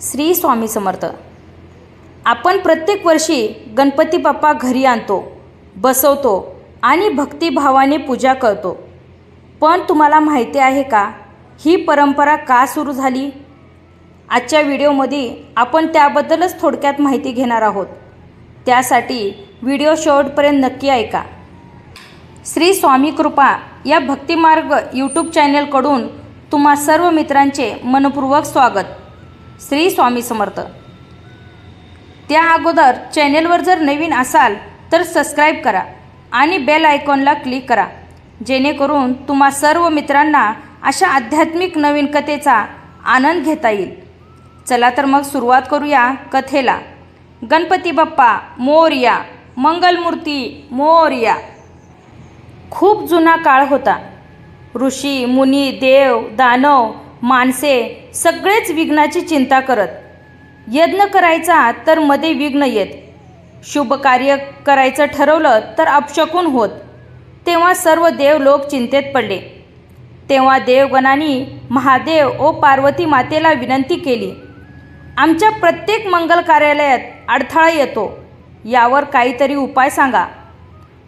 श्री स्वामी समर्थ। आपण प्रत्येक वर्षी गणपती बाप्पा घरी आणतो, बसवतो आणि भक्तिभावाने पूजा करतो। पण तुम्हाला माहिती आहे का, ही परंपरा का सुरू झाली? आजच्या व्हिडिओमध्ये आपण त्याबद्दलच थोडक्यात माहिती घेणार आहोत। त्यासाठी व्हिडिओ शेवटपर्यंत नक्की ऐका। श्री स्वामी कृपा या भक्तिमार्ग यूट्यूब चॅनलकडून तुम्हा सर्व मित्रांचे मनपूर्वक स्वागत। श्री स्वामी समर्थ। त्या अगोदर चॅनलवर जर नवीन असाल तर सबस्क्राईब करा आणि बेल आयकॉनला क्लिक करा, जेणेकरून तुम्हा सर्व मित्रांना अशा आध्यात्मिक नवीन कथेचा आनंद घेता येईल। चला तर मग सुरुवात करूया कथेला। गणपती बाप्पा मोरया, मंगलमूर्ती मोरया। खूप जुना काळ होता। ऋषी मुनी, देव दानव, माणसे सगळेच विघ्नाची चिंता करत। यज्ञ करायचा तर मध्ये विघ्न येत, शुभ कार्य करायचं ठरवलं तर अपशकुन होत। तेव्हा सर्व देव लोक चिंतेत पडले। तेव्हा देवगणांनी महादेव व पार्वती मातेला विनंती केली, आमच्या प्रत्येक मंगल कार्यालयात अडथळा येतो, यावर काहीतरी उपाय सांगा।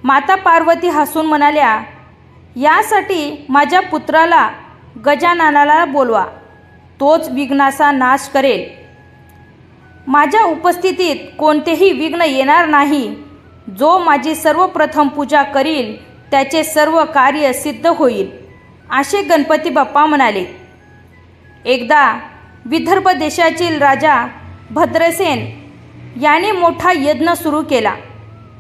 माता पार्वती हसून म्हणाल्या, यासाठी माझ्या पुत्राला गजाननाला बोलवा, तोच विघ्नाचा नाश करेल। माझ्या उपस्थितीत कोणतेही विघ्न येणार नाही। जो माझी सर्वप्रथम पूजा करील त्याचे सर्व कार्य सिद्ध होईल, असे गणपती बाप्पा म्हणाले। एकदा विदर्भ देशातील राजा भद्रसेन याने मोठा यज्ञ सुरू केला,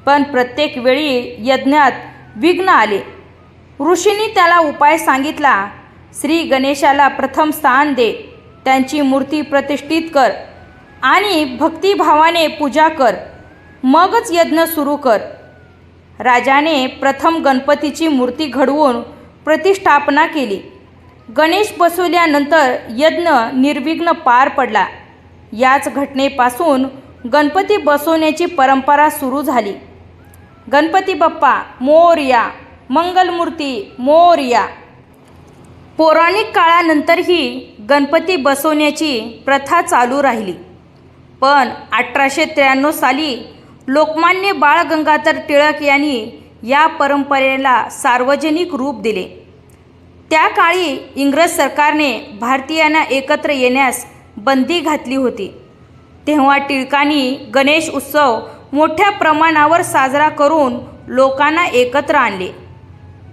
पण प्रत्येक वेळी यज्ञात विघ्न आले। ऋषींनी त्याला उपाय सांगितला, श्री गणेशाला प्रथम स्थान दे, त्यांची मूर्ती प्रतिष्ठित कर आणि भक्तिभावाने पूजा कर, मगच यज्ञ सुरू कर। राजाने प्रथम गणपतीची मूर्ती घडवून प्रतिष्ठापना केली। गणेश बसवल्यानंतर यज्ञ निर्विघ्न पार पडला। याच घटनेपासून गणपती बसवण्याची परंपरा सुरू झाली। गणपती बाप्पा मोरया, मंगलमूर्ती मोरया। पौराणिक काळानंतरही गणपती बसवण्याची प्रथा चालू राहिली, पण 1893 साली लोकमान्य बाळ गंगाधर टिळक यांनी या परंपरेला सार्वजनिक रूप दिले। त्या काळी इंग्रज सरकारने भारतीयांना एकत्र येण्यास बंदी घातली होती। तेव्हा टिळकांनी गणेश उत्सव मोठ्या प्रमाणावर साजरा करून लोकांना एकत्र आणले।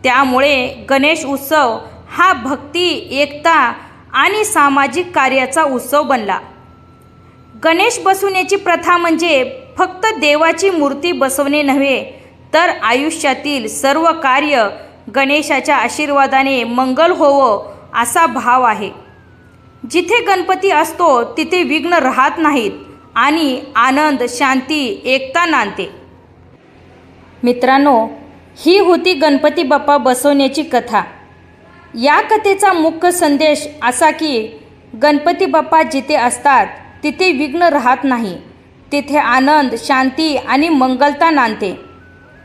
त्यामुळे गणेश उत्सव हा भक्ती, एकता आणि सामाजिक कार्याचा उत्सव बनला। गणेश बसवण्याची प्रथा म्हणजे फक्त देवाची मूर्ती बसवणे नव्हे, तर आयुष्यातील सर्व कार्य गणेशाच्या आशीर्वादाने मंगल होवो असा भाव आहे। जिथे गणपती असतो तिथे विघ्न राहत नाहीत आणि आनंद, शांती, एकता नांदते। मित्रांनो, ही होती गणपती बाप्पा बसवण्याची कथा। या कथेचा मुख्य संदेश असा की गणपती बाप्पा जिथे असतात तिथे विघ्न राहत नाही, तिथे आनंद, शांती आणि मंगलता नांदते।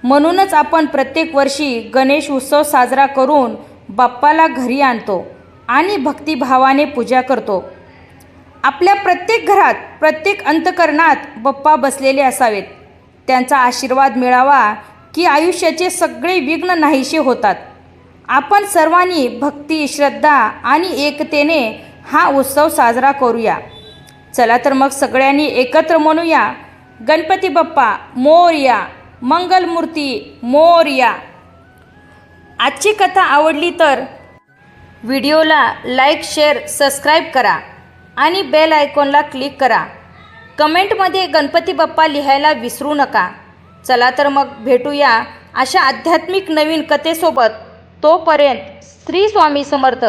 म्हणूनच आपण प्रत्येक वर्षी गणेश उत्सव साजरा करून बाप्पाला घरी आणतो आणि भक्तिभावाने पूजा करतो। आपल्या प्रत्येक घरात, प्रत्येक अंतःकरणात बाप्पा बसलेले असावेत। त्यांचा आशीर्वाद मिळावा की आयुष्याचे सगळे विघ्न नाहीसे होतात। आपण सर्वांनी भक्ती, श्रद्धा आणि एकतेने हा उत्सव साजरा करूया। चला तर मग सगळ्यांनी एकत्र म्हणूया, गणपती बाप्पा मोरया, मंगलमूर्ती मोरया। आजची कथा आवडली तर व्हिडिओला लाईक, शेअर, सबस्क्राईब करा आणि बेल आयकॉनला क्लिक करा। कमेंटमध्ये गणपती बाप्पा लिहायला विसरू नका। चला तर मग भेटूया अशा आध्यात्मिक नवीन कथेसोबत। तोपर्यंत श्री स्वामी समर्थ।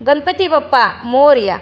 गणपती बाप्पा मोरया।